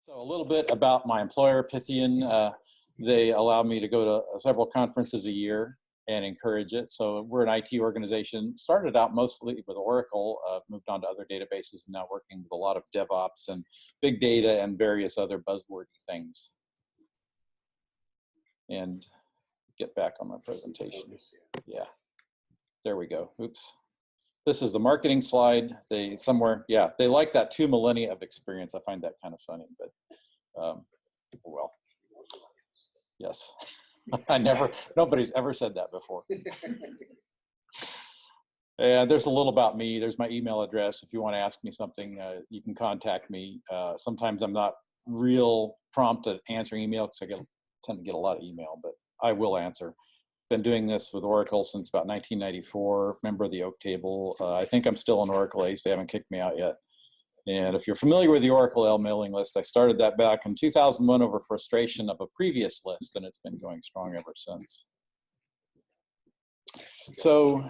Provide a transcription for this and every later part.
So a little bit about my employer, Pythian. They allow me to go to several conferences a year and encourage it. So we're an IT organization, started out mostly with Oracle, moved on to other databases, and now working with a lot of DevOps and big data and various other buzzwordy things. And get back on my presentation. Yeah, there we go. Oops. This is the marketing slide. They like that 2 millennia of experience. I find that kind of funny, but well, yes. Nobody's ever said that before. And there's a little about me. There's my email address. If you want to ask me something, you can contact me. Sometimes I'm not real prompt at answering email because I tend to get a lot of email, but I will answer. Been doing this with Oracle since about 1994, member of the Oak Table. I think I'm still an Oracle ace. They haven't kicked me out yet. And if you're familiar with the Oracle L mailing list, I started that back in 2001 over frustration of a previous list, and it's been going strong ever since. So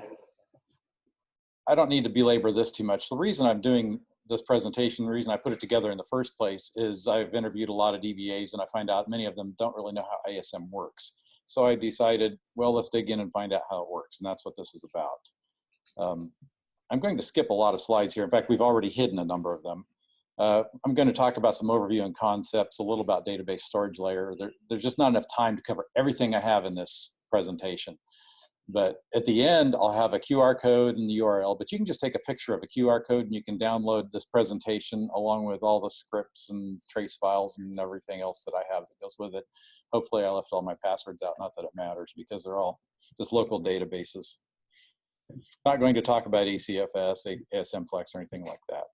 I don't need to belabor this too much. The reason I'm doing this presentation, the reason I put it together in the first place is I've interviewed a lot of DBAs, and I find out many of them don't really know how ASM works. So I decided, well, let's dig in and find out how it works, and that's what this is about. I'm going to skip a lot of slides here. In fact, we've already hidden a number of them. I'm going to talk about some overview and concepts, a little about database storage layer. There's just not enough time to cover everything I have in this presentation. But at the end, I'll have a QR code and the URL, but you can just take a picture of a QR code and you can download this presentation along with all the scripts and trace files and everything else that I have that goes with it. Hopefully I left all my passwords out, not that it matters because they're all just local databases. Not going to talk about ACFS, ASM Flex, or anything like that.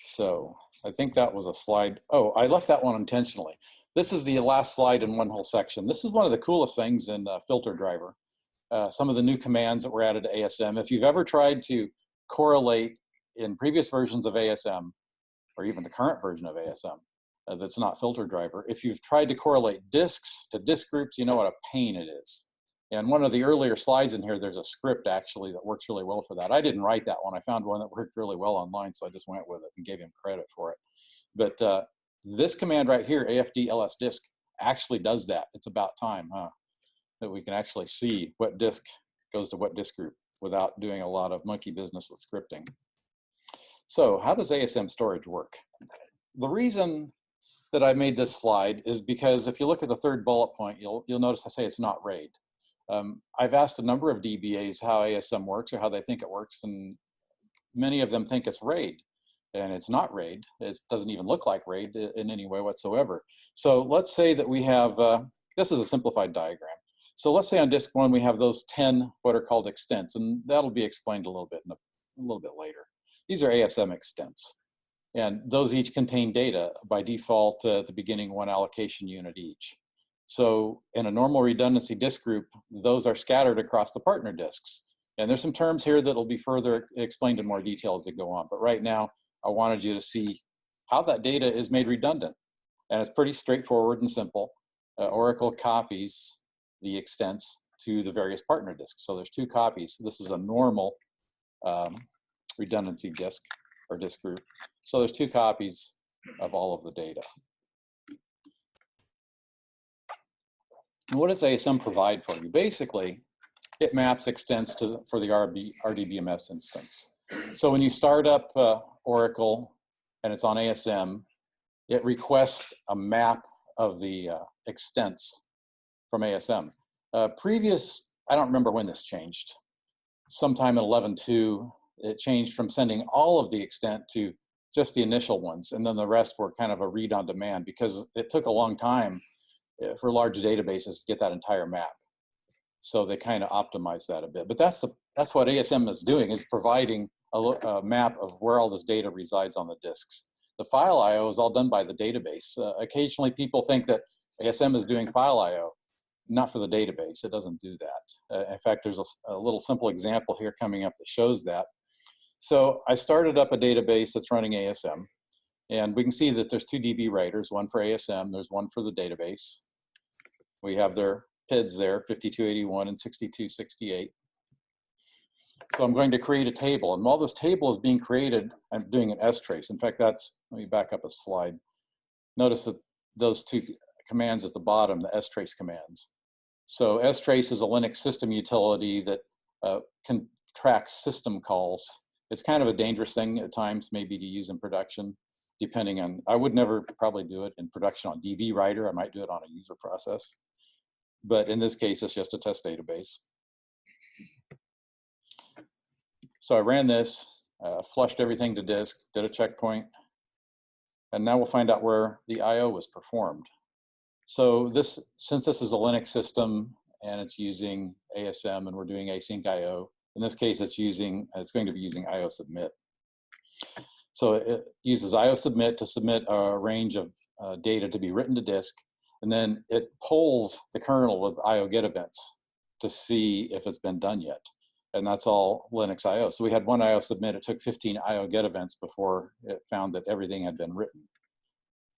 So I think that was a slide. Oh, I left that one intentionally. This is the last slide in one whole section. This is one of the coolest things in Filter Driver. Some of the new commands that were added to ASM. If you've ever tried to correlate in previous versions of ASM, or even the current version of ASM, that's not Filter Driver, if you've tried to correlate disks to disk groups, you know what a pain it is. And one of the earlier slides in here, there's a script actually that works really well for that. I didn't write that one. I found one that worked really well online, so I just went with it and gave him credit for it. But this command right here, AFD ls disk, actually does that. It's about time, that we can actually see what disk goes to what disk group without doing a lot of monkey business with scripting. So how does ASM storage work? The reason that I made this slide is because if you look at the third bullet point, you'll notice I say it's not RAID. I've asked a number of DBAs how ASM works or how they think it works, and many of them think it's RAID. And it's not RAID. It doesn't even look like RAID in any way whatsoever. So let's say that we have, this is a simplified diagram. So let's say on disk 1 we have those 10 what are called extents, and that'll be explained a little bit later. These are ASM extents, and those each contain data by default at the beginning 1 allocation unit each. So in a normal redundancy disk group, those are scattered across the partner disks. And there's some terms here that will be further explained in more detail as we go on. But right now, I wanted you to see how that data is made redundant. And it's pretty straightforward and simple. Oracle copies the extents to the various partner disks. So there's 2 copies. This is a normal redundancy disk or disk group. So there's 2 copies of all of the data. And what does ASM provide for you? Basically, it maps extents for the RDBMS instance. So when you start up Oracle and it's on ASM, it requests a map of the extents from ASM. I don't remember when this changed. Sometime in 11.2, it changed from sending all of the extent to just the initial ones, and then the rest were kind of a read on demand because it took a long time for large databases to get that entire map. So they kind of optimize that a bit. But that's what ASM is doing, is providing a map of where all this data resides on the disks. The file I/O is all done by the database. Occasionally people think that ASM is doing file I/O. Not for the database, it doesn't do that. In fact, there's a little simple example here coming up that shows that. So I started up a database that's running ASM, and we can see that there's 2 DB writers, one for ASM, there's one for the database. We have their PIDs there, 5281 and 6268. So I'm going to create a table, and while this table is being created, I'm doing an strace. In fact, let me back up a slide. Notice that those two commands at the bottom, the strace commands. So strace is a Linux system utility that can track system calls. It's kind of a dangerous thing at times, maybe to use in production, depending on, I would never probably do it in production on DV writer. I might do it on a user process. But in this case, it's just a test database. So I ran this, flushed everything to disk, did a checkpoint, and now we'll find out where the IO was performed. So since this is a Linux system and it's using ASM and we're doing async IO, in this case it's going to be using IO submit. So it uses IO submit to submit a range of data to be written to disk, and then it polls the kernel with IO get events to see if it's been done yet. And that's all Linux IO. So we had one IO submit, it took 15 IO get events before it found that everything had been written.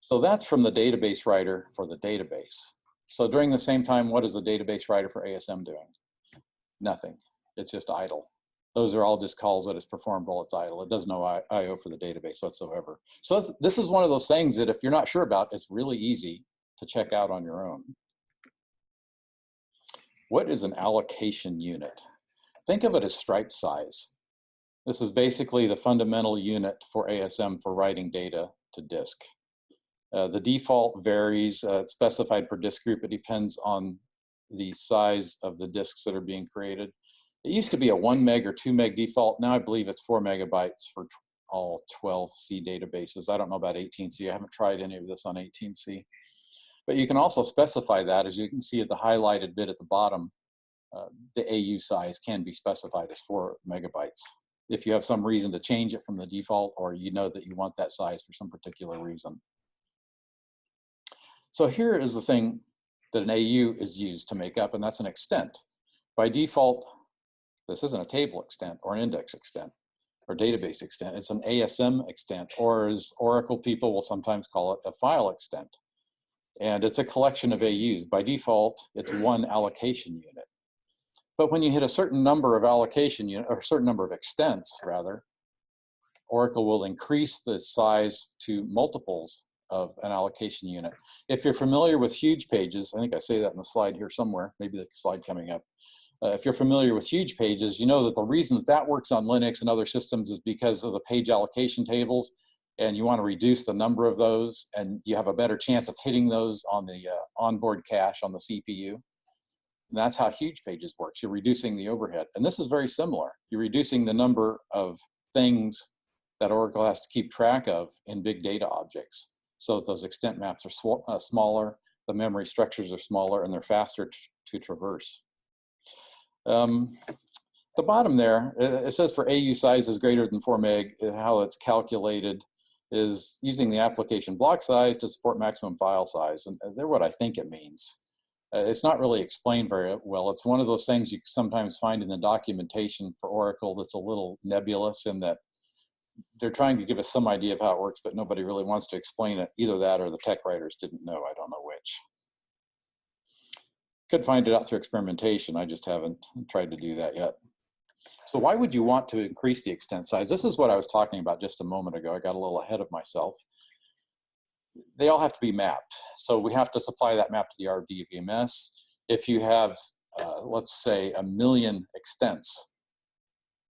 So that's from the database writer for the database. So during the same time, what is the database writer for ASM doing? Nothing, it's just idle. Those are all just calls that it's performed while it's idle. It does no IO for the database whatsoever. So this is one of those things that if you're not sure about, it's really easy to check out on your own. What is an allocation unit? Think of it as stripe size. This is basically the fundamental unit for ASM for writing data to disk. The default varies, it's specified per disk group. It depends on the size of the disks that are being created. It used to be a 1 meg or 2 meg default. Now I believe it's 4 megabytes for all 12C databases. I don't know about 18C. I haven't tried any of this on 18C. But you can also specify that, as you can see at the highlighted bit at the bottom. The AU size can be specified as 4 megabytes. If you have some reason to change it from the default, or you know that you want that size for some particular reason. So here is the thing that an AU is used to make up, and that's an extent. By default, this isn't a table extent or an index extent or database extent. It's an ASM extent, or as Oracle people will sometimes call it, a file extent. And it's a collection of AUs. By default, it's one allocation unit. But when you hit a certain number of allocation unit, or a certain number of extents rather, Oracle will increase the size to multiples of an allocation unit. If you're familiar with huge pages, I think I say that in the slide here somewhere, maybe the slide coming up. If you're familiar with huge pages, you know that the reason that that works on Linux and other systems is because of the page allocation tables, and you want to reduce the number of those, and you have a better chance of hitting those on the onboard cache on the CPU. And that's how huge pages works. You're reducing the overhead. And this is very similar. You're reducing the number of things that Oracle has to keep track of in big data objects. So that those extent maps are smaller, the memory structures are smaller, and they're faster to traverse. The bottom there, it says for AU sizes greater than 4 meg, how it's calculated is using the application block size to support maximum file size. And they're what I think it means. It's not really explained very well. It's one of those things you sometimes find in the documentation for Oracle that's a little nebulous in that they're trying to give us some idea of how it works, but nobody really wants to explain it. Either that or the tech writers didn't know. I don't know which. Could find it out through experimentation. I just haven't tried to do that yet. So why would you want to increase the extent size? This is what I was talking about just a moment ago. I got a little ahead of myself. They all have to be mapped. So we have to supply that map to the RDBMS. If you have, let's say, 1 million extents,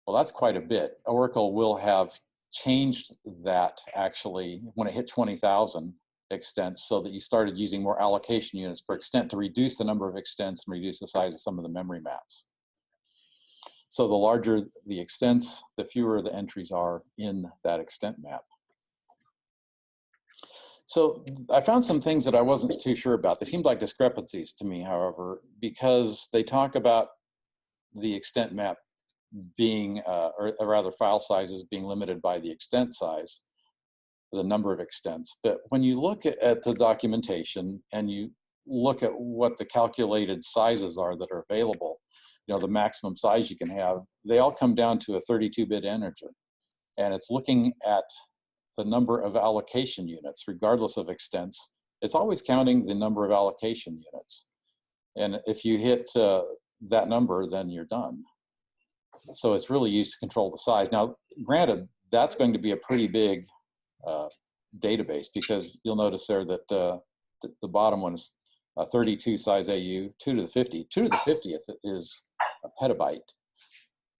well, that's quite a bit. Oracle will have changed that actually when it hit 20,000 extents, so that you started using more allocation units per extent to reduce the number of extents and reduce the size of some of the memory maps. So the larger the extents, the fewer the entries are in that extent map. So I found some things that I wasn't too sure about. They seemed like discrepancies to me, however, because they talk about the extent map being, or rather file sizes being limited by the extent size, the number of extents. But when you look at the documentation and you look at what the calculated sizes are that are available, you know, the maximum size you can have, they all come down to a 32-bit integer. And it's looking at the number of allocation units, regardless of extents. It's always counting the number of allocation units. And if you hit that number, then you're done. So it's really used to control the size. Now, granted, that's going to be a pretty big database, because you'll notice there that the bottom one is 32 size AU, 2 to the 50. 2 to the 50th is a petabyte.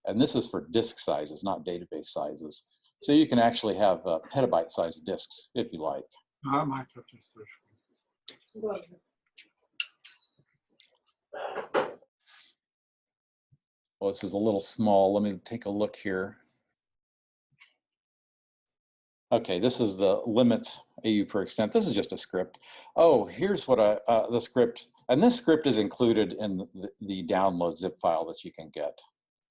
And this is for disk sizes, not database sizes. So you can actually have petabyte sized disks if you like. I might have just Well, this is a little small. Let me take a look here. Okay, this is the limits AU per extent. This is just a script. Oh, here's what the script, and this script is included in the download zip file that you can get.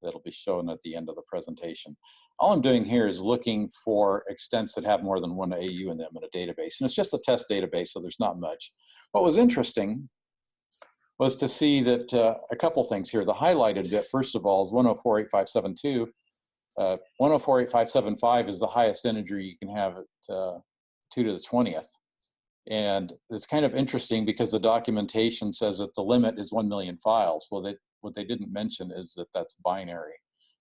That'll be shown at the end of the presentation. All I'm doing here is looking for extents that have more than one AU in them in a database. And it's just a test database, so there's not much. What was interesting was to see that a couple things here. The highlighted bit, first of all, is 104.8572. 104.8575 is the highest integer you can have at 2 to the 20th. And it's kind of interesting because the documentation says that the limit is 1 million files. Well, what they didn't mention is that that's binary,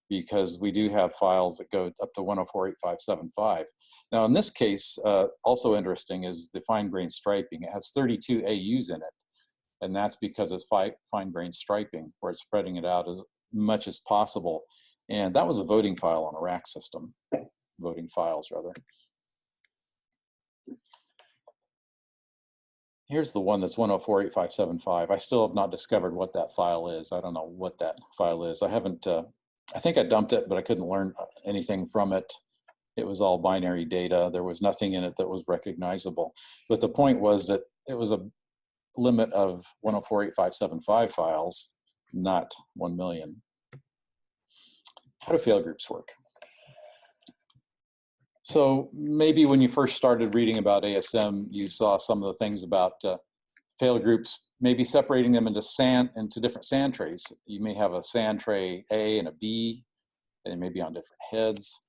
because we do have files that go up to 104.8575. Now, in this case, also interesting is the fine-grained striping. It has 32 AUs in it, and that's because it's fine-grained striping, where it's spreading it out as much as possible. And that was a voting file on a rack system, voting files rather. Here's the one that's 104.8575. I still have not discovered what that file is. I don't know what that file is. I haven't, I think I dumped it, but I couldn't learn anything from it. It was all binary data. There was nothing in it that was recognizable. But the point was that it was a limit of 104.8575 files, not 1 million. How do fail groups work? So maybe when you first started reading about ASM, you saw some of the things about fail groups, maybe separating them into different SAN trays. You may have a SAN tray A and a B, and they may be on different heads.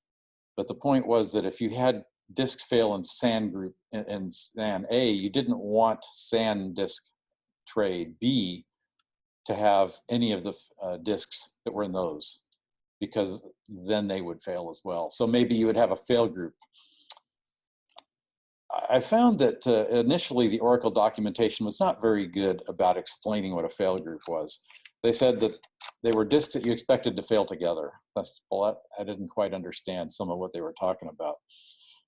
But the point was that if you had disks fail in SAN group in SAN A, you didn't want SAN disk tray B to have any of the disks that were in those, because then they would fail as well. So maybe you would have a fail group. I found that initially the Oracle documentation was not very good about explaining what a fail group was. They said that they were disks that you expected to fail together. Well, I didn't quite understand some of what they were talking about.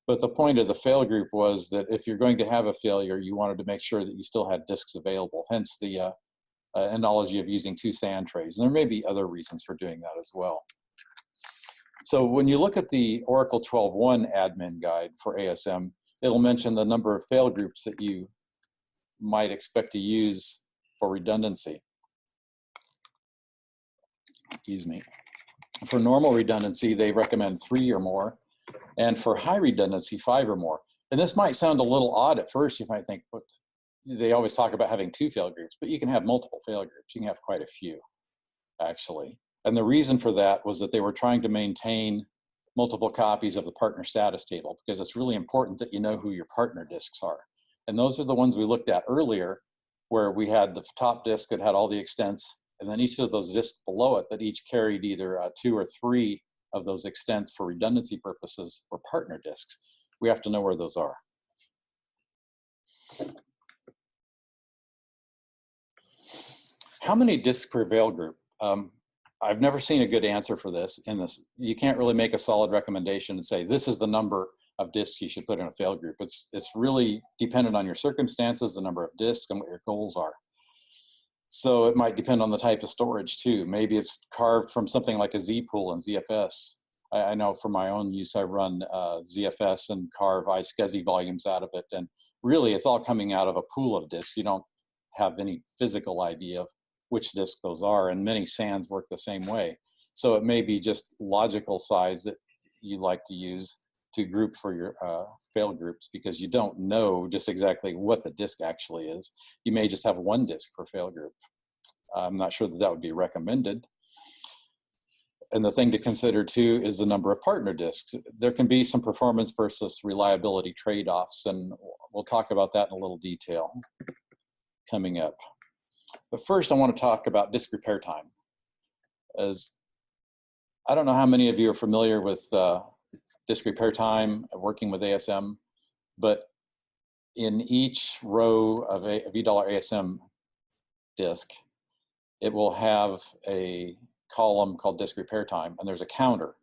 But the point of the fail group was that if you're going to have a failure, you wanted to make sure that you still had disks available, hence the analogy of using 2 SAN trays. And there may be other reasons for doing that as well. So when you look at the Oracle 12.1 admin guide for ASM, it'll mention the number of fail groups that you might expect to use for redundancy. Excuse me. For normal redundancy, they recommend 3 or more. And for high redundancy, 5 or more. And this might sound a little odd at first. You might think, but they always talk about having 2 fail groups, but you can have multiple fail groups. You can have quite a few, actually. And the reason for that was that they were trying to maintain multiple copies of the partner status table, because it's really important that you know who your partner disks are. And those are the ones we looked at earlier, where we had the top disk that had all the extents, and then each of those disks below it that each carried either 2 or 3 of those extents for redundancy purposes were partner disks. We have to know where those are. How many disks per fail group? I've never seen a good answer for this. You can't really make a solid recommendation and say, this is the number of disks you should put in a fail group. It's really dependent on your circumstances, the number of disks, and what your goals are. So it might depend on the type of storage too. Maybe it's carved from something like a Z pool and ZFS. I know for my own use, I run ZFS and carve iSCSI volumes out of it. And really it's all coming out of a pool of disks. You don't have any physical idea of which disk those are, and many SANs work the same way. So it may be just logical size that you like to use to group for your fail groups, because you don't know just exactly what the disk actually is. You may just have 1 disk per fail group. I'm not sure that that would be recommended. And the thing to consider too is the number of partner disks. There can be some performance versus reliability trade-offs, and we'll talk about that in a little detail coming up. But first, I want to talk about disk repair time. As I don't know how many of you are familiar with disk repair time, working with ASM, but in each row of a $ASM disk, it will have a column called disk repair time, and there's a counter.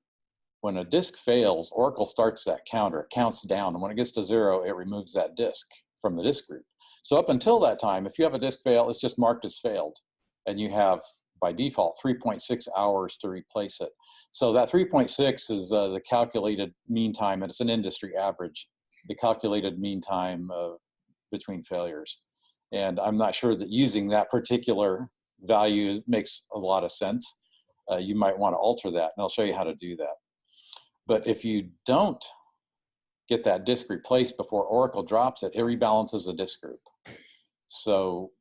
When a disk fails, Oracle starts that counter, it counts down, and when it gets to 0, it removes that disk from the disk group. So up until that time, if you have a disk fail, it's just marked as failed, and you have, by default, 3.6 hours to replace it. So that 3.6 is the calculated mean time, and it's an industry average, the calculated mean time between failures. And I'm not sure that using that particular value makes a lot of sense. You might want to alter that, and I'll show you how to do that. But if you don't get that disk replaced before Oracle drops it, it rebalances the disk group. So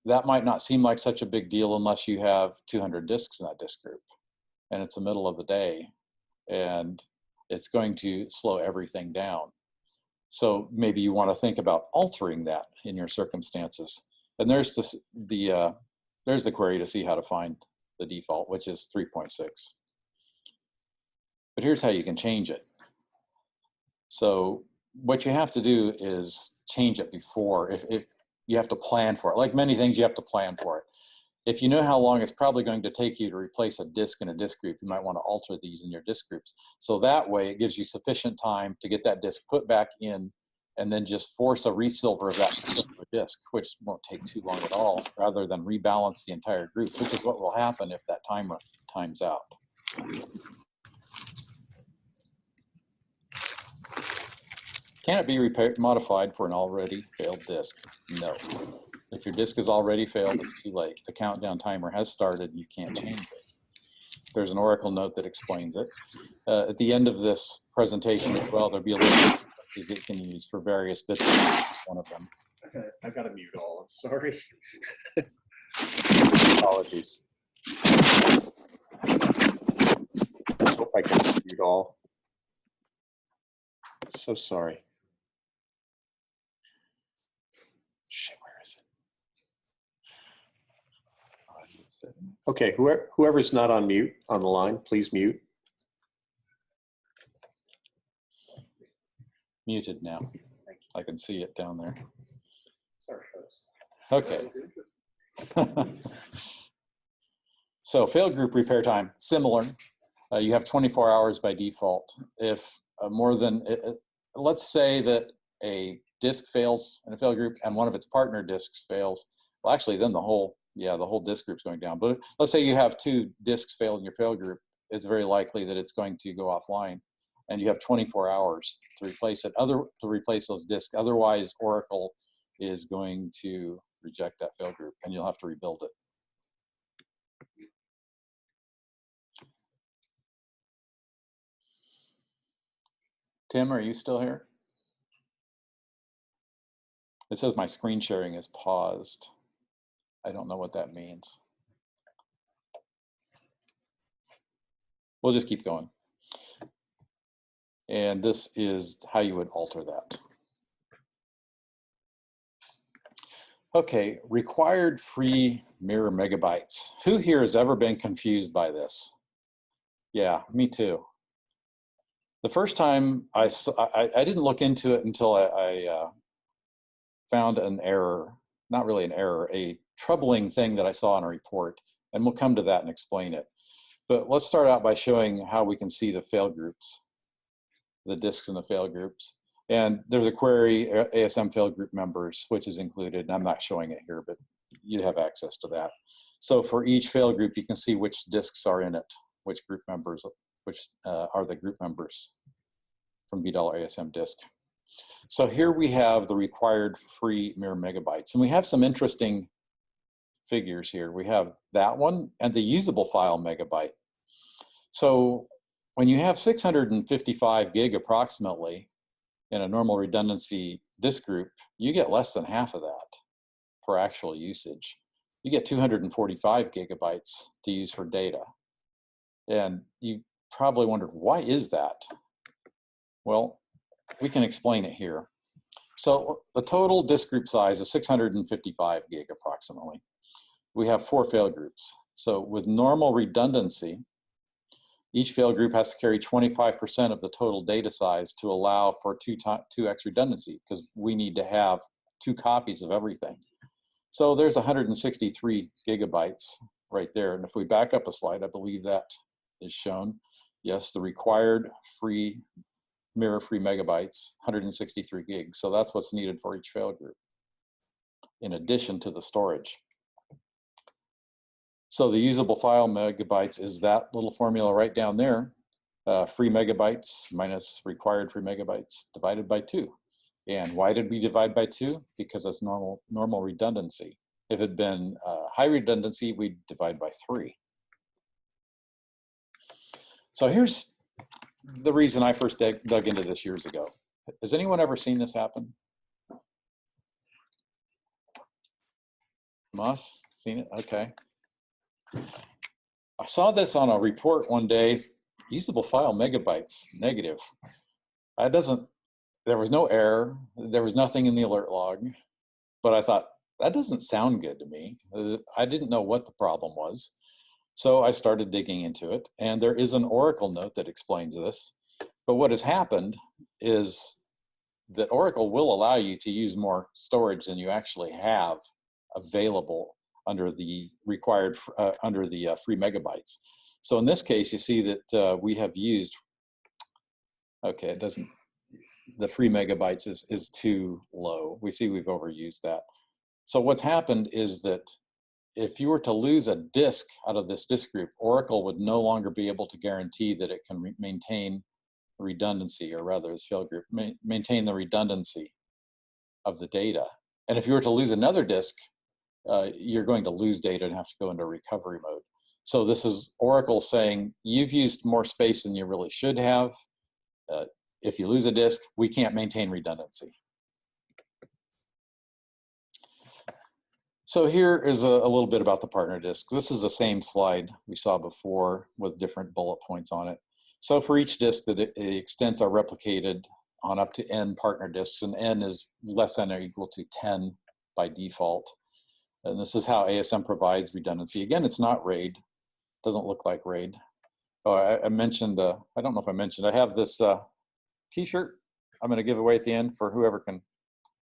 that might not seem like such a big deal unless you have 200 disks in that disk group, and it's the middle of the day, and it's going to slow everything down. So maybe you want to think about altering that in your circumstances. And there's the query to see how to find the default, which is 3.6. But here's how you can change it. So what you have to do is change it before. If you have to plan for it. Like many things, you have to plan for it. If you know how long it's probably going to take you to replace a disk in a disk group, you might want to alter these in your disk groups. So that way it gives you sufficient time to get that disk put back in, and then just force a resilver of that particular disk, which won't take too long at all, rather than rebalance the entire group, which is what will happen if that timer times out. Can it be modified for an already failed disk? No. If your disk is already failed, it's too late. The countdown timer has started, and you can't change it. There's an Oracle note that explains it. At the end of this presentation as well, there'll be a list of that you can use for various bits of one of them. Okay, I gotta mute all, I'm sorry. Apologies. I hope I can mute all. So sorry. Shit, where is it? Okay, whoever's not on mute on the line, please mute. Muted now. I can see it down there. Sorry, folks. Okay. So failed group repair time, similar. You have 24 hours by default. If more than, let's say that a disk fails in a failed group and one of its partner disks fails, well, actually then the whole disk group's going down. But let's say you have 2 disks failed in your failed group, it's very likely that it's going to go offline, and you have 24 hours to replace it, to replace those disks. Otherwise, Oracle is going to reject that failed group, and you'll have to rebuild it. Tim, are you still here? It says my screen sharing is paused. I don't know what that means. We'll just keep going. And this is how you would alter that. Okay, required free mirror megabytes. Who here has ever been confused by this? Yeah, me too. The first time I didn't look into it until I found an error, not really an error, a troubling thing that I saw in a report, and we'll come to that and explain it. But let's start out by showing how we can see the fail groups, the disks in the fail groups. And there's a query, ASM fail group members, which is included, and I'm not showing it here, but you have access to that. So for each fail group, you can see which disks are in it, which group members, which are the group members from $ASM disk. So here we have the required free mirror megabytes, and we have some interesting figures here. We have that one and the usable file megabyte. So when you have 655 gig approximately in a normal redundancy disk group, you get less than half of that for actual usage. You get 245 gigabytes to use for data. And you probably wondered, why is that? Well, we can explain it here. So the total disk group size is 655 gig approximately. We have 4 fail groups. So with normal redundancy, Each fail group has to carry 25% of the total data size to allow for 2x redundancy, because we need to have 2 copies of everything. So there's 163 gigabytes right there. And if we back up a slide, I believe that is shown. Yes, the required free, mirror-free megabytes, 163 gigs. So that's what's needed for each fail group, in addition to the storage. So the usable file megabytes is that little formula right down there. Free megabytes minus required free megabytes divided by 2. And why did we divide by 2? Because it's normal redundancy. If it had been high redundancy, we'd divide by 3. So here's the reason I first dug into this years ago. Has anyone ever seen this happen? Moss, seen it? Okay. I saw this on a report one day, usable file megabytes, negative. There was no error, there was nothing in the alert log, but I thought, that doesn't sound good to me. I didn't know what the problem was. So I started digging into it, and there is an Oracle note that explains this. But what has happened is that Oracle will allow you to use more storage than you actually have available under the required, under the free megabytes. So in this case, you see that we have used, okay, it doesn't, the free megabytes is too low. We see we've overused that. So what's happened is that if you were to lose a disk out of this disk group, Oracle would no longer be able to guarantee that it can maintain redundancy, or rather, as fail group, maintain the redundancy of the data. And if you were to lose another disk, you're going to lose data and have to go into recovery mode. So this is Oracle saying, you've used more space than you really should have. If you lose a disk, we can't maintain redundancy. So here is a little bit about the partner disks. This is the same slide we saw before with different bullet points on it. So for each disk, the extents are replicated on up to n partner disks, and n is less than or equal to 10 by default. And this is how ASM provides redundancy. Again, it's not RAID. Doesn't look like RAID. Oh, I mentioned, I don't know if I mentioned, I have this t-shirt I'm going to give away at the end for whoever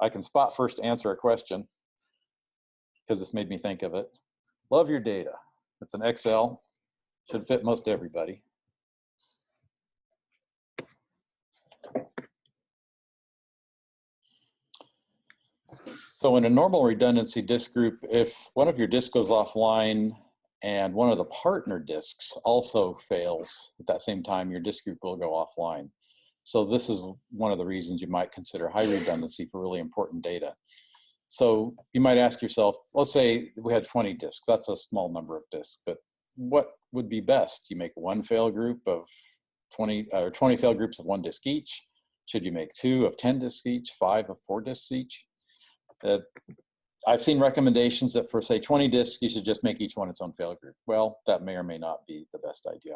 I can spot first answer a question, because this made me think of it. Love your data. It's an XL. Should fit most everybody. So in a normal redundancy disk group, if one of your disks goes offline and one of the partner disks also fails at that same time, your disk group will go offline. So this is one of the reasons you might consider high redundancy for really important data. So you might ask yourself, let's say we had 20 disks. That's a small number of disks, but what would be best? You make one fail group of 20 fail groups of 1 disk each? Should you make 2 of 10 disks each, 5 of 4 disks each? I've seen recommendations that for say 20 disks, you should just make each one its own fail group. Well, that may or may not be the best idea.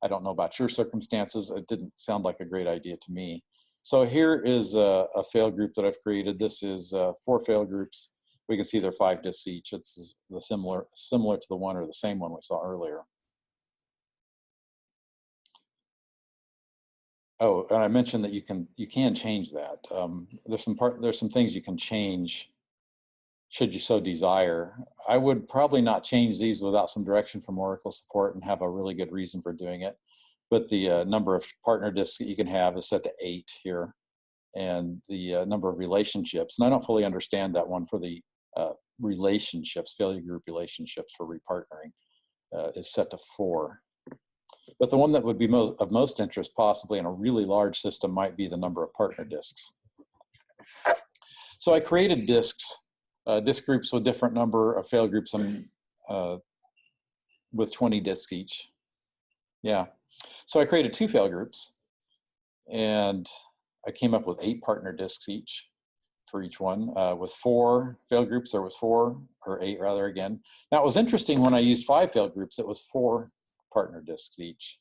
I don't know about your circumstances. It didn't sound like a great idea to me. So here is a fail group that I've created. This is 4 fail groups. We can see they're 5 disks each. It's the similar to the one or the same one we saw earlier. Oh, and I mentioned that you can change that. There's some things you can change should you so desire. I would probably not change these without some direction from Oracle support and have a really good reason for doing it. But the number of partner disks that you can have is set to 8 here, and the number of relationships, and I don't fully understand that one for the relationships, failure group relationships for repartnering, is set to 4. But the one that would be of most interest possibly in a really large system might be the number of partner disks. So I created disks, disk groups with different number of fail groups and with 20 disks each. Yeah. So I created 2 fail groups, and I came up with 8 partner disks each for each one. With 4 fail groups, there was 4, or 8 rather again. Now it was interesting when I used 5 fail groups, it was 4 partner disks each.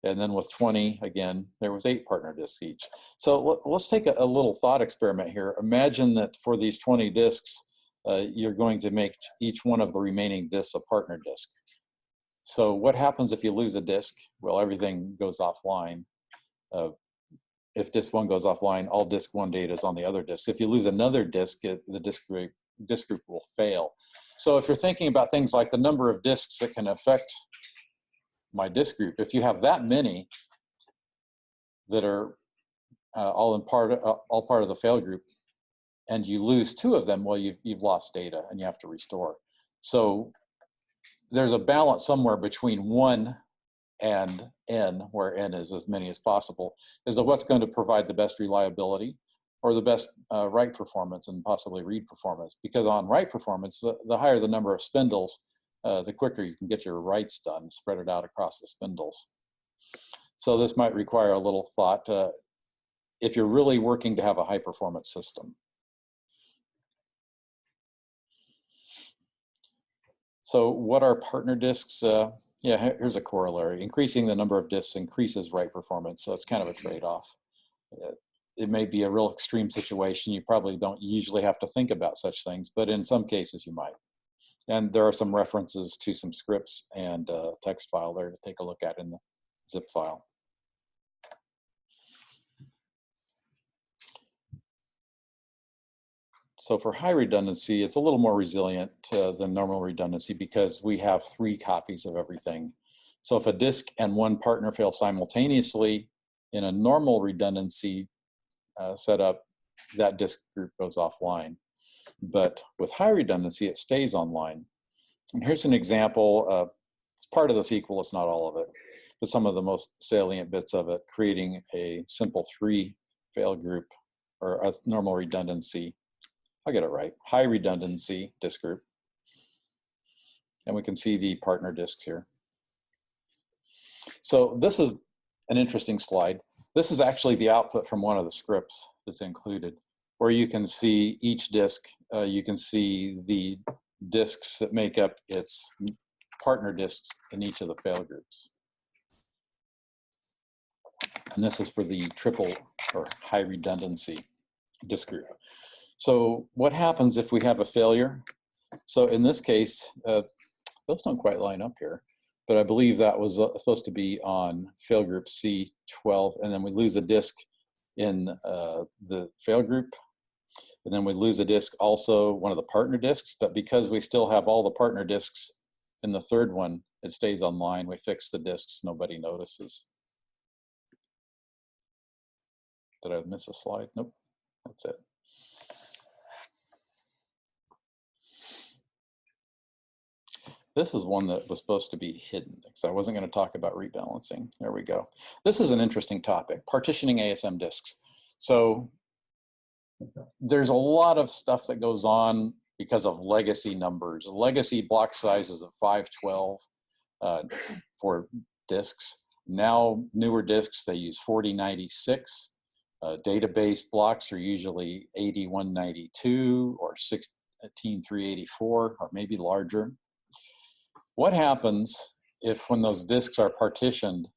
And then with 20, again, there was 8 partner disks each. So let's take a little thought experiment here. Imagine that for these 20 disks, you're going to make each one of the remaining disks a partner disk. So what happens if you lose a disk? Well, everything goes offline. If disk 1 goes offline, all disk 1 data is on the other disk. If you lose another disk, the disk group will fail. So if you're thinking about things like the number of disks that can affect my disk group, if you have that many that are all part of the fail group, and you lose 2 of them, well, you've lost data and you have to restore. So there's a balance somewhere between 1 and n, where n is as many as possible, is of what's going to provide the best reliability or the best write performance and possibly read performance. Because on write performance, the higher the number of spindles, the quicker you can get your writes done, spread it out across the spindles. So this might require a little thought if you're really working to have a high performance system. So what are partner disks? Yeah, here's a corollary. Increasing the number of disks increases write performance, so it's kind of a trade-off. It may be a real extreme situation. You probably don't usually have to think about such things, but in some cases you might. And there are some references to some scripts and text file there to take a look at in the zip file. So for high redundancy, it's a little more resilient than normal redundancy because we have 3 copies of everything. So if a disk and 1 partner fail simultaneously in a normal redundancy setup, that disk group goes offline. But with high redundancy, it stays online. And here's an example. It's part of the SQL, it's not all of it, but some of the most salient bits of it, creating a simple 3 fail group or a normal redundancy. I'll get it right, high redundancy disk group. And we can see the partner disks here. So this is an interesting slide. This is actually the output from one of the scripts that's included, where you can see each disk, you can see the disks that make up its partner disks in each of the fail groups. And this is for the triple or high redundancy disk group. So what happens if we have a failure? So in this case, those don't quite line up here, but I believe that was supposed to be on fail group C12, and then we lose a disk in the fail group, and then we lose a disk also, one of the partner disks, but because we still have all the partner disks in the third one, it stays online. We fix the disks, nobody notices. Did I miss a slide? Nope, that's it. This is one that was supposed to be hidden because I wasn't going to talk about rebalancing. There we go. This is an interesting topic, partitioning ASM disks. So there's a lot of stuff that goes on because of legacy numbers. Legacy block sizes of 512 for disks. Now newer disks, they use 4096. Database blocks are usually 8192 or 16384 or maybe larger. What happens if when those disks are partitioned,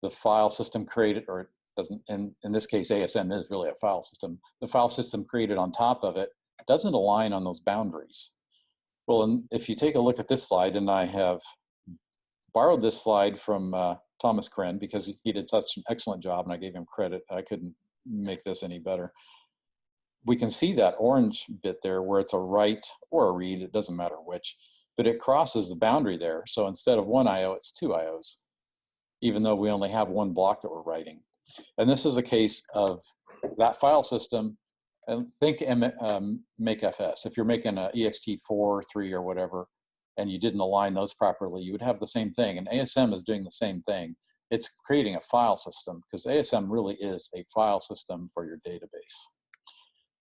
the file system created, or it doesn't, in this case ASM is really a file system, the file system created on top of it doesn't align on those boundaries? Well, if you take a look at this slide, and I have borrowed this slide from Thomas Kren because he did such an excellent job and I gave him credit. I couldn't make this any better. We can see that orange bit there where it's a write or a read, it doesn't matter which, but it crosses the boundary there. So instead of 1 IO, it's 2 IOs, even though we only have 1 block that we're writing. And this is a case of that file system, and think makeFS. If you're making an ext4, 3, or whatever, and you didn't align those properly, you would have the same thing. And ASM is doing the same thing. It's creating a file system because ASM really is a file system for your database.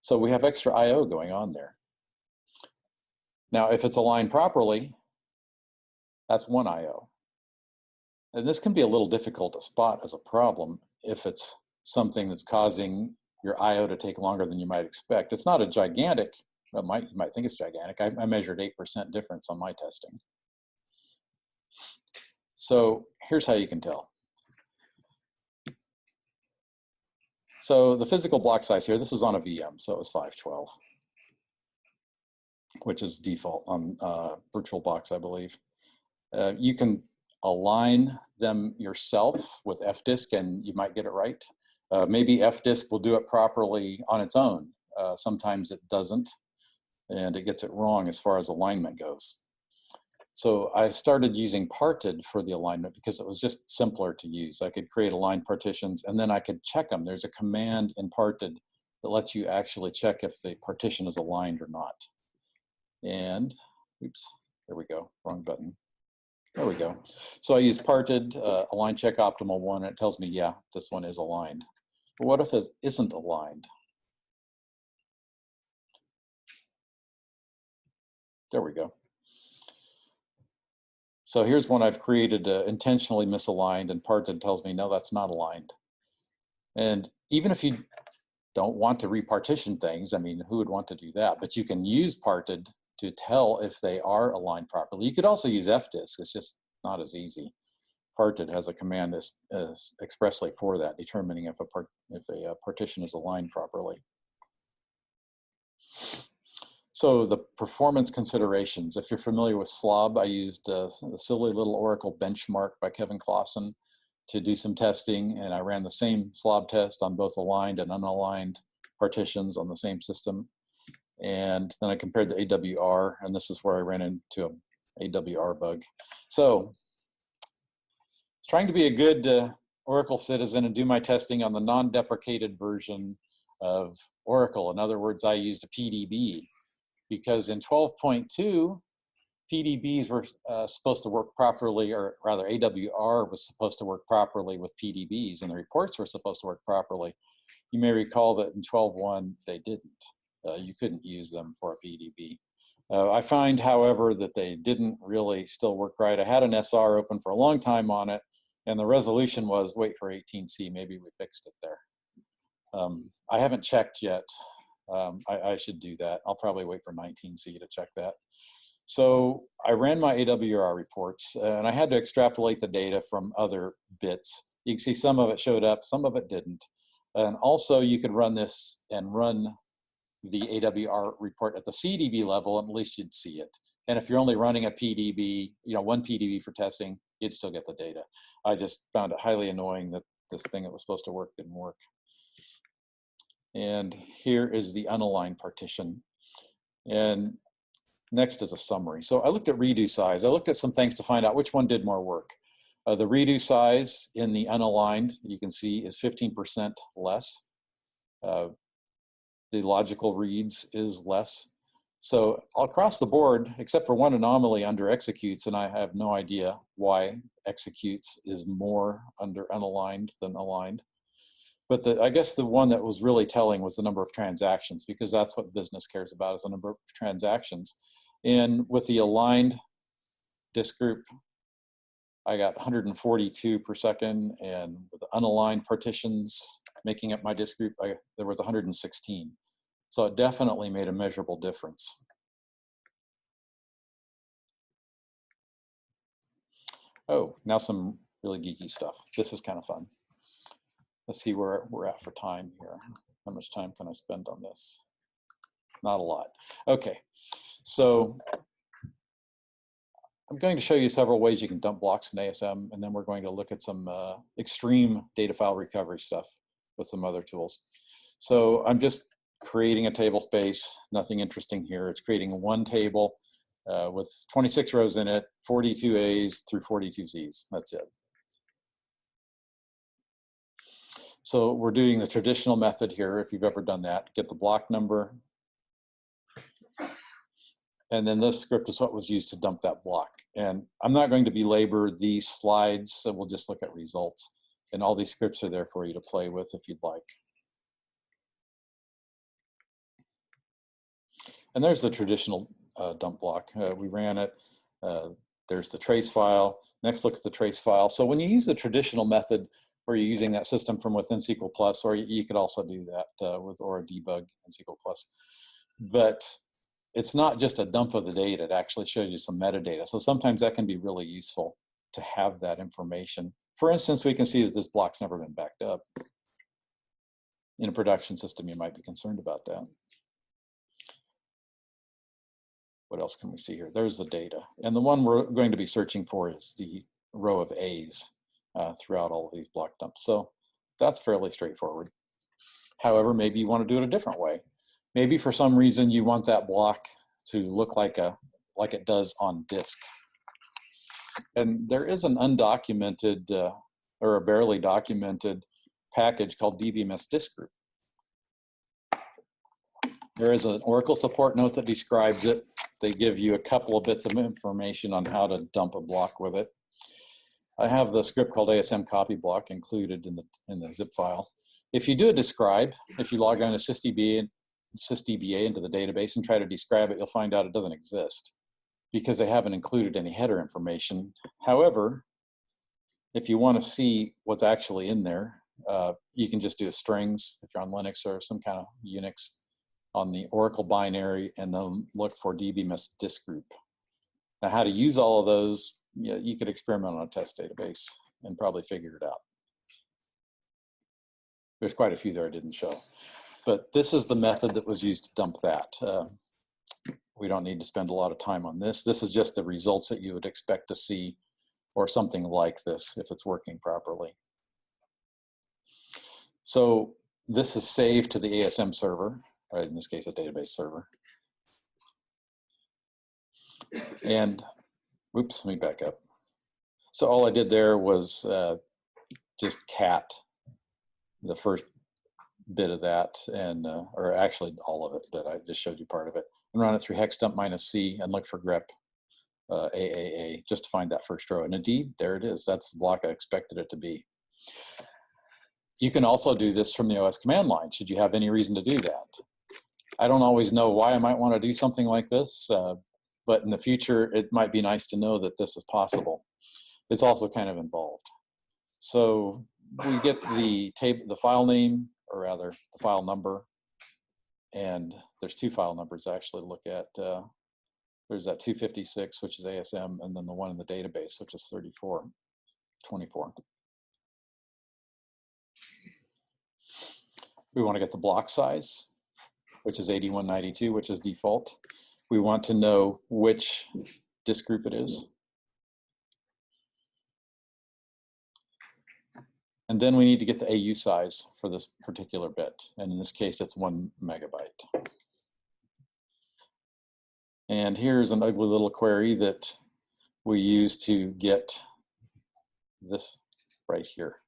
So we have extra IO going on there. Now, if it's aligned properly, that's 1 IO. And this can be a little difficult to spot as a problem if it's something that's causing your IO to take longer than you might expect. It's not a gigantic, well, you might think it's gigantic. I measured 8% difference on my testing. So here's how you can tell. So the physical block size here, this was on a VM, so it was 512, which is default on VirtualBox, I believe. You can align them yourself with FDisk and you might get it right. Maybe FDisk will do it properly on its own. Sometimes it doesn't, and it gets it wrong as far as alignment goes. So I started using parted for the alignment because it was just simpler to use. I could create aligned partitions and then I could check them. There's a command in parted that lets you actually check if the partition is aligned or not. And, oops, there we go, wrong button. There we go. So I use parted, align check optimal one, and it tells me, yeah, this one is aligned. But what if it isn't aligned? There we go. So here's one I've created intentionally misaligned, and parted tells me, no, that's not aligned. And even if you don't want to repartition things, I mean, who would want to do that? But you can use parted to tell if they are aligned properly. You could also use FDisk, it's just not as easy. Parted has a command expressly for that, determining if a partition is aligned properly. So the performance considerations, if you're familiar with SLOB, I used the silly little Oracle benchmark by Kevin Clausen to do some testing, and I ran the same SLOB test on both aligned and unaligned partitions on the same system. And then I compared the AWR, and this is where I ran into an AWR bug. So trying to be a good Oracle citizen and do my testing on the non-deprecated version of Oracle. In other words, I used a PDB because in 12.2, PDBs were supposed to work properly, or rather AWR was supposed to work properly with PDBs, and the reports were supposed to work properly. You may recall that in 12.1, they didn't. You couldn't use them for a PDB. I find, however, that they didn't really still work right. I had an SR open for a long time on it, and the resolution was, wait for 18C, maybe we fixed it there. I haven't checked yet. I should do that. I'll probably wait for 19C to check that. So I ran my AWR reports, and I had to extrapolate the data from other bits. You can see some of it showed up, some of it didn't. And also you could run this and run the AWR report at the CDB level, and at least you'd see it. And if you're only running a PDB, one PDB for testing, you'd still get the data. I just found it highly annoying that this thing that was supposed to work didn't work. And here is the unaligned partition. And next is a summary. So I looked at redo size. I looked at some things to find out which one did more work. The redo size in the unaligned, you can see, is 15% less. The logical reads is less. So across the board, except for one anomaly under executes, and I have no idea why executes is more under unaligned than aligned. But I guess the one that was really telling was the number of transactions, because that's what business cares about, is the number of transactions. And with the aligned disk group, I got 142 per second, and with the unaligned partitions making up my disk group, there was 116. So it definitely made a measurable difference. Oh, now some really geeky stuff. This is kind of fun. Let's see where we're at for time here. How much time can I spend on this? Not a lot. Okay, so I'm going to show you several ways you can dump blocks in ASM, and then we're going to look at some extreme data file recovery stuff with some other tools. So I'm just creating a table space, nothing interesting here. It's creating one table with 26 rows in it, 42 A's through 42 Z's. That's it. So we're doing the traditional method here, if you've ever done that. Get the block number. And then this script is what was used to dump that block. And I'm not going to belabor these slides, so we'll just look at results. And all these scripts are there for you to play with if you'd like. And there's the traditional dump block. We ran it. There's the trace file. Next, look at the trace file. So when you use the traditional method, where you're using that system from within SQL Plus, or you could also do that with Aura Debug in SQL Plus. But it's not just a dump of the data, it actually shows you some metadata. So sometimes that can be really useful to have that information. For instance, we can see that this block's never been backed up. In a production system, you might be concerned about that. What else can we see here? There's the data. And the one we're going to be searching for is the row of A's throughout all of these block dumps. So that's fairly straightforward. However, maybe you want to do it a different way. Maybe for some reason you want that block to look like it does on disk. And there is an undocumented or a barely documented package called dbms disk group. There is an Oracle support note that describes it. They give you a couple of bits of information on how to dump a block with it. I have the script called ASM copy block included in the zip file. If you do a describe, if you log on to sysdba into the database and try to describe it, you'll find out it doesn't exist because they haven't included any header information. However, if you want to see what's actually in there, you can just do a strings if you're on Linux or some kind of Unix on the Oracle binary and then look for dbms disk group. Now, how to use all of those, you could experiment on a test database and probably figure it out. There's quite a few there I didn't show. But this is the method that was used to dump that. We don't need to spend a lot of time on this. This is just the results that you would expect to see or something like this if it's working properly. So this is saved to the ASM server, right? In this case, a database server. And, oops, let me back up. So all I did there was just cat the first bit of that, and or actually all of it, but I just showed you part of it, and run it through hexdump -c and look for grep AAA just to find that first row. And indeed, there it is. That's the block I expected it to be. You can also do this from the OS command line, should you have any reason to do that. I don't always know why I might want to do something like this, but in the future, it might be nice to know that this is possible. It's also kind of involved. So we get the table, the file name, or rather the file number, and there's two file numbers actually to look at. There's that 256, which is ASM, and then the one in the database, which is 3424. We want to get the block size, which is 8192, which is default. We want to know which disk group it is. And then we need to get the AU size for this particular bit. And in this case, it's 1 megabyte. And here's an ugly little query that we use to get this right here.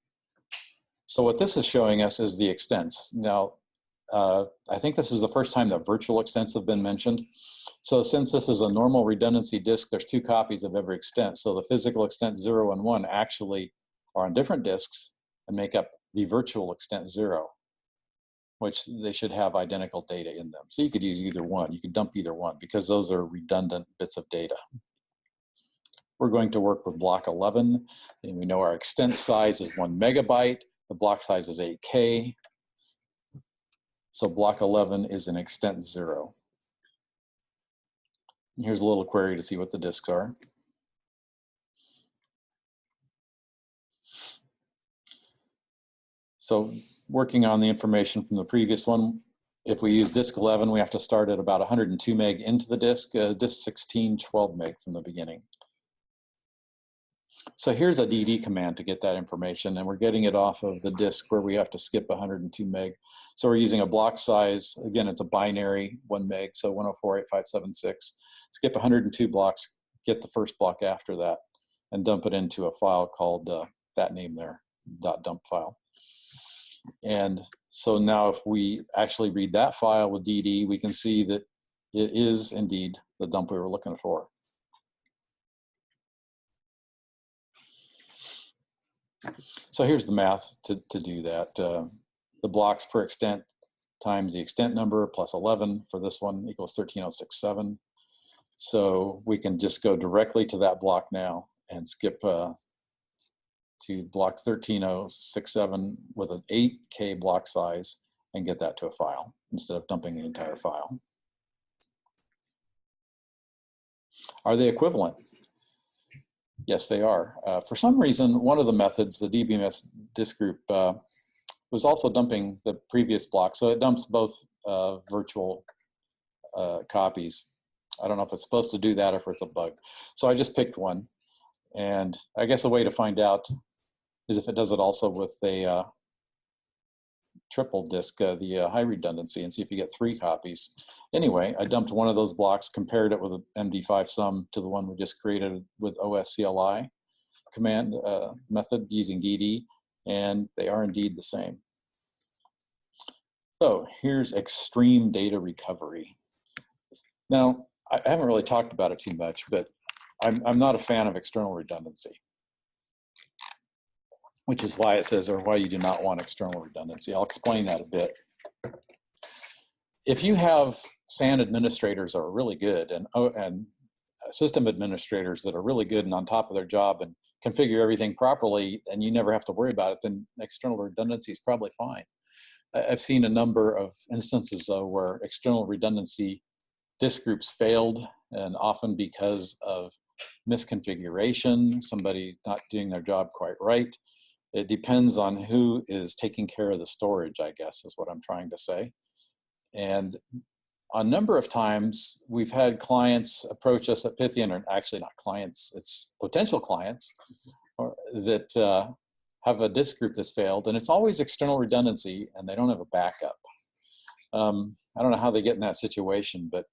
So what this is showing us is the extents. Now, I think this is the first time that virtual extents have been mentioned. So since this is a normal redundancy disk, there's 2 copies of every extent. So the physical extent 0 and 1 actually are on different disks and make up the virtual extent 0, which they should have identical data in them. So you could use either one. You could dump either one because those are redundant bits of data. We're going to work with block 11, and we know our extent size is 1 megabyte. The block size is 8K. So block 11 is an extent 0. And here's a little query to see what the disks are. So working on the information from the previous one, if we use disk 11, we have to start at about 102 meg into the disk, disk 16, 12 meg from the beginning. So here's a DD command to get that information, and we're getting it off of the disk where we have to skip 102 meg. So we're using a block size. Again, it's a binary 1 meg, so 104.8576. Skip 102 blocks, get the first block after that, and dump it into a file called that name there, .dump file. And so now if we actually read that file with DD, we can see that it is indeed the dump we were looking for. So here's the math to do that. The blocks per extent times the extent number plus 11 for this one equals 13067. So we can just go directly to that block now and skip to block 13067 with an 8K block size and get that to a file instead of dumping the entire file. Are they equivalent? Yes, they are. For some reason, one of the methods, the dbms disk group, was also dumping the previous block. So it dumps both virtual copies I don't know if it's supposed to do that or if it's a bug. So I just picked one. And I guess a way to find out is if it does it also with a triple disk, the high redundancy, and see if you get 3 copies. Anyway, I dumped one of those blocks, compared it with an MD5 sum to the one we just created with OSCLI command method using DD, and they are indeed the same. So here's extreme data recovery. Now, I haven't really talked about it too much, but I'm not a fan of external redundancy, which is why it says, or why you do not want external redundancy. I'll explain that a bit. If you have SAN administrators that are really good and system administrators that are really good and on top of their job and configure everything properly, and you never have to worry about it, then external redundancy is probably fine. I've seen a number of instances, though, where external redundancy disk groups failed, and often because of misconfiguration, somebody not doing their job quite right. It depends on who is taking care of the storage, I guess, is what I'm trying to say. And a number of times we've had clients approach us at Pythian, or actually not clients, it's potential clients that have a disk group that's failed, and it's always external redundancy, and they don't have a backup. I don't know how they get in that situation, but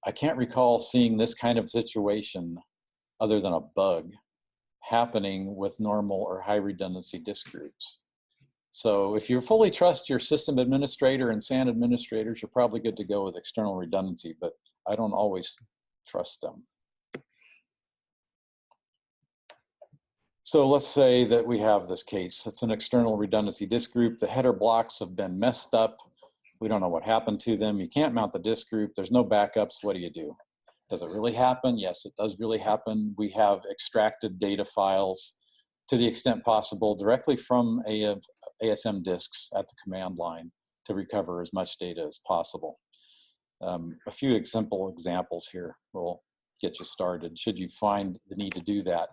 I can't recall seeing this kind of situation other than a bug happening with normal or high redundancy disk groups. So if you fully trust your system administrator and SAN administrators, you're probably good to go with external redundancy, but I don't always trust them. So let's say that we have this case. It's an external redundancy disk group. The header blocks have been messed up. We don't know what happened to them. You can't mount the disk group. There's no backups. What do? Does it really happen? Yes, it does really happen. We have extracted data files to the extent possible directly from ASM disks at the command line to recover as much data as possible. A few simple examples here will get you started should you find the need to do that.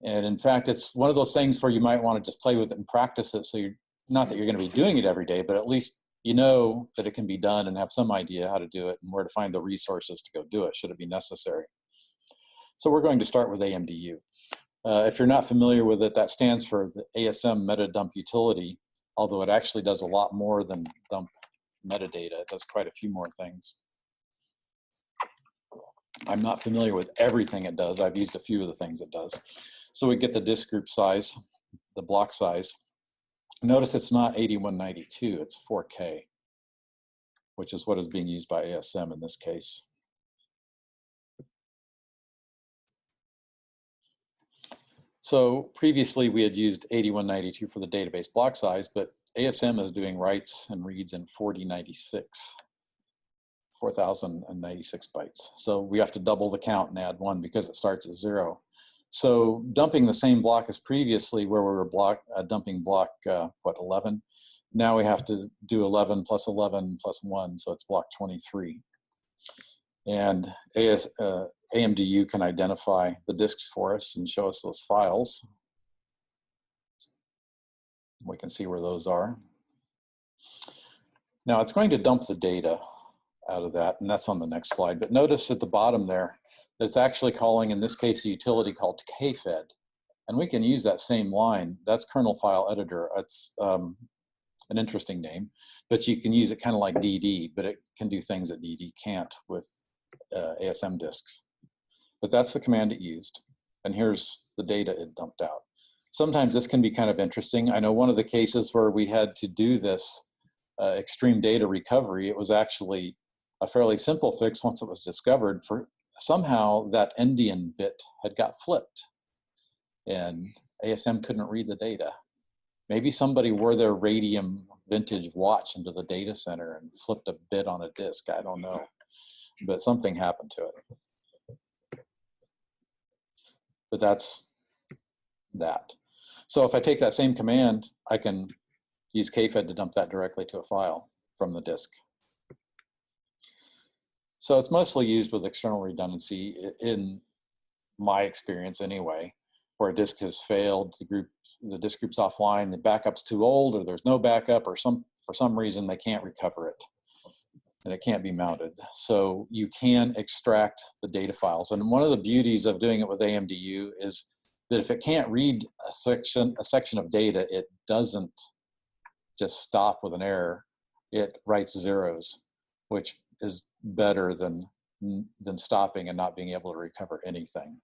And in fact, it's one of those things where you might want to just play with it and practice it. So not that you're going to be doing it every day, but at least you know that it can be done and have some idea how to do it and where to find the resources to go do it should it be necessary. So we're going to start with AMDU. If you're not familiar with it, that stands for the ASM meta dump utility, although it actually does a lot more than dump metadata. It does quite a few more things. I'm not familiar with everything it does. I've used a few of the things it does. So we get the disk group size, the block size. Notice it's not 8192, it's 4K, which is what is being used by ASM in this case. So previously we had used 8192 for the database block size, but ASM is doing writes and reads in 4096, 4096 bytes. So we have to double the count and add 1 because it starts at 0. So dumping the same block as previously where we were dumping block, 11? Now we have to do 11 plus 1, so it's block 23. And AMDU can identify the disks for us and show us those files. We can see where those are. Now it's going to dump the data out of that, and that's on the next slide. But notice at the bottom there, it's actually calling, in this case, a utility called kfed. And we can use that same line. That's kernel file editor. It's an interesting name, but you can use it kind of like DD, but it can do things that DD can't with ASM disks. But that's the command it used. And here's the data it dumped out. Sometimes this can be kind of interesting. I know one of the cases where we had to do this extreme data recovery, it was actually a fairly simple fix once it was discovered. For somehow that endian bit had got flipped and ASM couldn't read the data. Maybe somebody wore their Radium vintage watch into the data center and flipped a bit on a disk. I don't know, but something happened to it. But that's that. So if I take that same command, I can use kfed to dump that directly to a file from the disk. So it's mostly used with external redundancy in my experience anyway, where a disk has failed, the disk group's offline, the backup's too old, or there's no backup, or for some reason they can't recover it. and it can't be mounted. So you can extract the data files. And one of the beauties of doing it with AMDU is that if it can't read a section of data, it doesn't just stop with an error. It writes zeros, which is better than stopping and not being able to recover anything.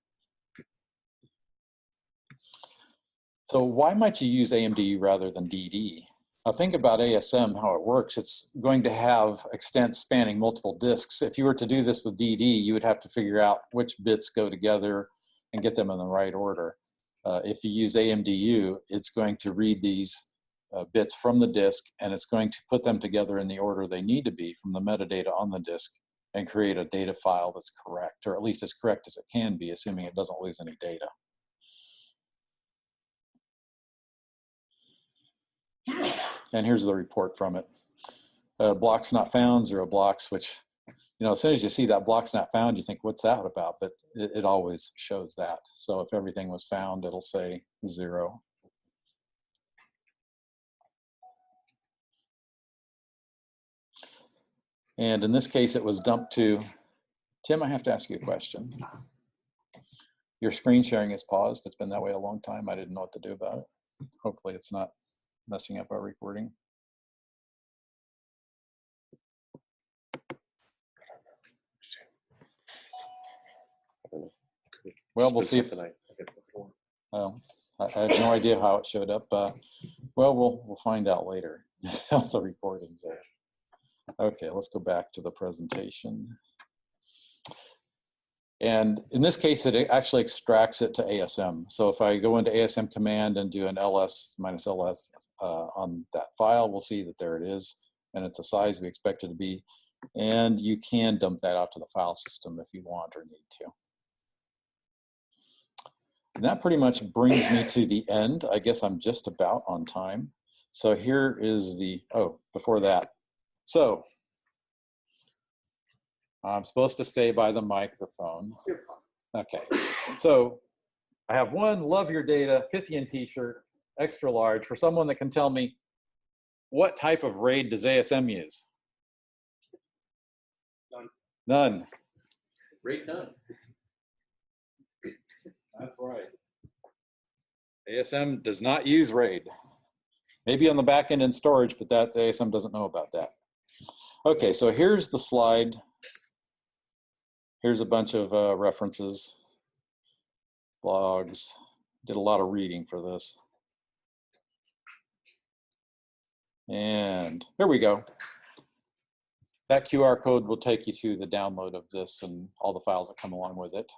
So why might you use AMDU rather than DD? Now think about ASM, how it works. It's going to have extents spanning multiple disks. If you were to do this with DD, you would have to figure out which bits go together and get them in the right order. If you use AMDU, it's going to read these bits from the disk, and it's going to put them together in the order they need to be from the metadata on the disk and create a data file that's correct, or at least as correct as it can be, assuming it doesn't lose any data. And here's the report from it. Blocks not found, 0 blocks, which, you know, as soon as you see that blocks not found, you think, what's that about? But it always shows that. So if everything was found, it'll say 0. And in this case, it was dumped to, Tim, I have to ask you a question. Your screen sharing is paused. It's been that way a long time. I didn't know what to do about it. Hopefully it's not messing up our recording. Well, we'll see if I have no idea how it showed up. Well, we'll find out later how the recordings are. Okay, let's go back to the presentation. And in this case, it actually extracts it to ASM. So if I go into ASM command and do an ls -ls on that file, we'll see that there it is. And it's the size we expect it to be. And you can dump that out to the file system if you want or need to. And that pretty much brings me to the end. I guess I'm just about on time. So here is the, oh, before that. So I'm supposed to stay by the microphone. Okay, so I have one Love Your Data Pythian t-shirt, extra large, for someone that can tell me what type of RAID does ASM use? None. None. RAID none. That's right. ASM does not use RAID. Maybe on the back end in storage, but that ASM doesn't know about that. Okay, so here's the slide. Here's a bunch of references, blogs. Did a lot of reading for this. And here we go. That QR code will take you to the download of this and all the files that come along with it.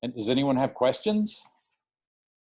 And does anyone have questions?